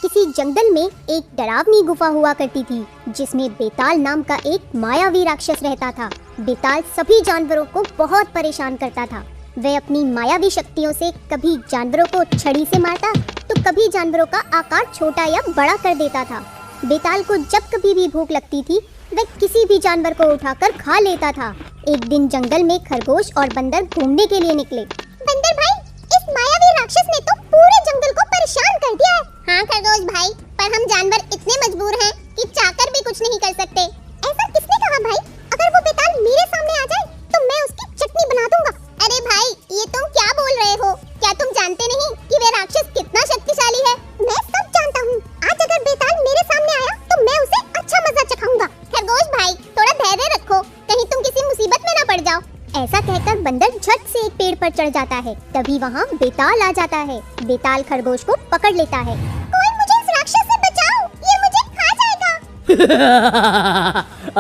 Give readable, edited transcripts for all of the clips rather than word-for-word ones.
किसी जंगल में एक डरावनी गुफा हुआ करती थी जिसमें बेताल नाम का एक मायावी राक्षस रहता था। बेताल सभी जानवरों को बहुत परेशान करता था। वह अपनी मायावी शक्तियों से कभी जानवरों को छड़ी से मारता तो कभी जानवरों का आकार छोटा या बड़ा कर देता था। बेताल को जब कभी भी भूख लगती थी वह किसी भी जानवर को उठाकर खा लेता था। एक दिन जंगल में खरगोश और बंदर घूमने के लिए निकले। बंदर भाई, इस मायावी राक्षस ने तो पूरे जंगल को परेशान कर दिया है। हाँ खरगोश भाई, पर हम जानवर इतने मजबूर हैं कि चाहकर भी कुछ नहीं कर सकते। ऐसा किसने कहा भाई? अगर वो बेताल मेरे सामने आ जाए तो मैं उसकी चटनी बना दूंगा। अरे भाई, ये तुम क्या बोल रहे हो? क्या तुम जानते नहीं कि वे राक्षस कितना शक्तिशाली है? मैं सब जानता हूँ। आज अगर बेताल मेरे सामने आया तो मैं उसे अच्छा मजा चखाऊंगा। खरगोश भाई, थोड़ा धैर्य रखो, कहीं तुम किसी मुसीबत में न पड़ जाओ। ऐसा कहकर बंदर झट से एक पेड़ पर चढ़ जाता है। तभी वहाँ बेताल आ जाता है। बेताल खरगोश को पकड़ लेता है। कोई मुझे इस राक्षस से बचाओ, ये मुझे खा जाएगा।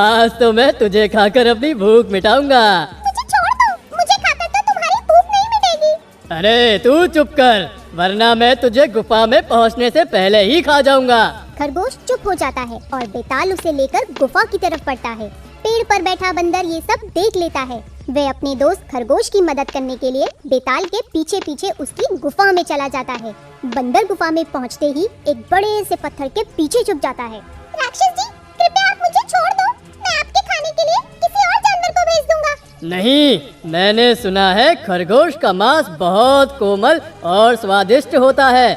आज तो मैं तुझे खाकर अपनी भूख मिटाऊंगा। मुझे छोड़ दो, मुझे खाकर तो तुम्हारी भूख नहीं मिटेगी। अरे तू चुप कर, वरना मैं तुझे गुफा में पहुंचने से पहले ही खा जाऊंगा। खरगोश चुप हो जाता है और बेताल उसे लेकर गुफा की तरफ बढ़ता है। पेड़ पर बैठा बंदर ये सब देख लेता है। वह अपने दोस्त खरगोश की मदद करने के लिए बेताल के पीछे पीछे उसकी गुफा में चला जाता है। बंदर गुफा में पहुंचते ही एक बड़े से पत्थर के पीछे छुप जाता है। राक्षस जी, कृपया आप मुझे छोड़ दो, मैं आपके खाने के लिए किसी और जानवर को भेज दूंगा। नहीं, मैंने सुना है खरगोश का मांस बहुत कोमल और स्वादिष्ट होता है।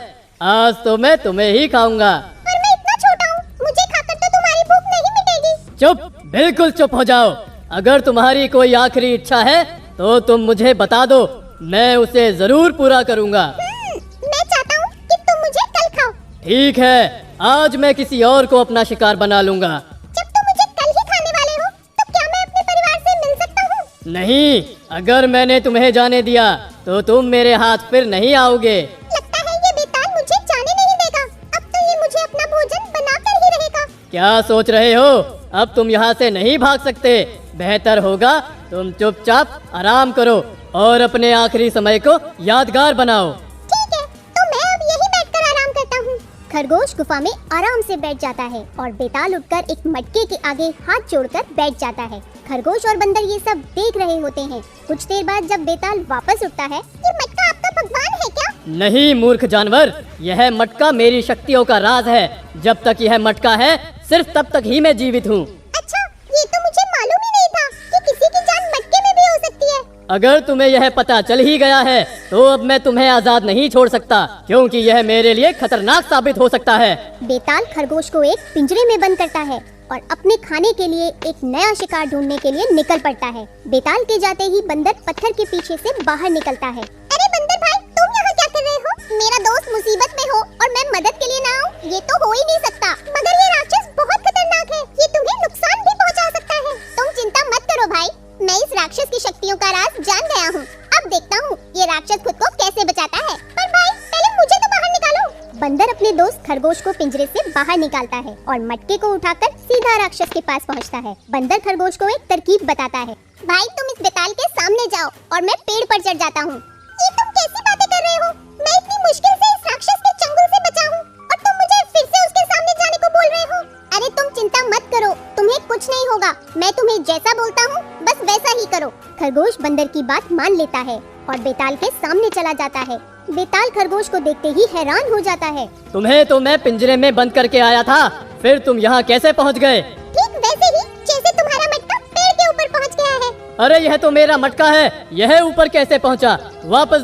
आज तो मैं तुम्हें ही खाऊंगा। पर मैं इतना छोटा हूँ, मुझे खाकर तो तुम्हारी भूख नहीं मिटेगी। चुप, बिल्कुल चुप हो जाओ। अगर तुम्हारी कोई आखिरी इच्छा है तो तुम मुझे बता दो, मैं उसे जरूर पूरा करूंगा। मैं चाहता हूँ कि तुम मुझे कल खाओ। ठीक है, आज मैं किसी और को अपना शिकार बना लूंगा। जब तुम मुझे कल ही खाने वाले हो, तो क्या मैं अपने परिवार से मिल सकता हूँ? नहीं, अगर मैंने तुम्हें जाने दिया तो तुम मेरे हाथ फिर नहीं आओगे। लगता है ये बेताल मुझे जाने नहीं देगा। अब तो ये मुझे अपना भोजन बनाकर ही रहेगा। क्या सोच रहे हो? अब तुम यहाँ से नहीं भाग सकते। बेहतर होगा तुम चुपचाप आराम करो और अपने आखिरी समय को यादगार बनाओ। ठीक है, तो मैं अब यहीं बैठकर आराम करता हूँ। खरगोश गुफा में आराम से बैठ जाता है और बेताल उठकर एक मटके के आगे हाथ जोड़कर बैठ जाता है। खरगोश और बंदर ये सब देख रहे होते हैं। कुछ देर बाद जब बेताल वापस उठता है, ये मटका आपका भगवान है क्या? नहीं मूर्ख जानवर, यह मटका मेरी शक्तियों का राज है। जब तक यह मटका है सिर्फ तब तक ही मैं जीवित हूँ। अच्छा, ये तो मुझे मालूम ही नहीं था कि किसी की जान मटके में भी हो सकती है। अगर तुम्हें यह पता चल ही गया है तो अब मैं तुम्हें आजाद नहीं छोड़ सकता, क्योंकि यह मेरे लिए खतरनाक साबित हो सकता है। बेताल खरगोश को एक पिंजरे में बंद करता है और अपने खाने के लिए एक नया शिकार ढूंढने के लिए निकल पड़ता है। बेताल के जाते ही बंदर पत्थर के पीछे से बाहर निकलता है। अरे बंदर भाई, तुम यहाँ क्या कर रहे हो? मेरा दोस्त मुसीबत में हो और मैं मदद के लिए ना आऊँ, ये तो हो ही नहीं सकता। मगर ये राक्षस बहुत खतरनाक है, ये तुम्हें नुकसान भी पहुँचा सकता है। तुम चिंता मत करो भाई, मैं इस राक्षस की शक्तियों का राज जान गया हूँ। अब देखता हूँ ये राक्षस खुद को कैसे बचाता है। पर भाई, पहले मुझे तो बाहर निकालो। बंदर अपने दोस्त खरगोश को पिंजरे से बाहर निकालता है और मटके को उठाकर सीधा राक्षस के पास पहुंचता है। बंदर खरगोश को एक तरकीब बताता है। भाई, तुम इस बेताल के सामने जाओ और मैं पेड़ पर चढ़ जाता हूँ। ये तुम कैसी बातें कर रहे हो? मैं इतनी मुश्किल से इस राक्षस के चंगुल से बचा हूँ और तुम मुझे फिर से उसके सामने जाने को बोल रहे हो। अरे तुम चिंता मत करो, तुम्हें कुछ नहीं होगा। मैं तुम्हें जैसा बोलता हूँ बस वैसा ही करो। खरगोश बंदर की बात मान लेता है और बेताल के सामने चला जाता है। बेताल खरगोश को देखते ही हैरान हो जाता है। तुम्हें तो मैं पिंजरे में बंद करके आया था, फिर तुम यहाँ कैसे पहुँच गए? ठीक वैसे ही जैसे तुम्हारा मटका पेड़ के ऊपर पहुँच गया है। अरे यह तो मेरा मटका है, यह ऊपर कैसे पहुँचा? वापस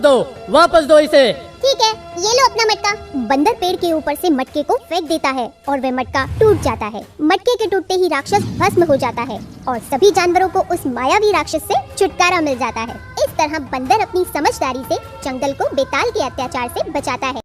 दो इसे। ठीक है, ये लो अपना मटका। बंदर पेड़ के ऊपर से मटके को फेंक देता है और वह मटका टूट जाता है। मटके के टूटते ही राक्षस भस्म हो जाता है और सभी जानवरों को उस मायावी राक्षस से छुटकारा मिल जाता है। इस तरह बंदर अपनी समझदारी से जंगल को बेताल के अत्याचार से बचाता है।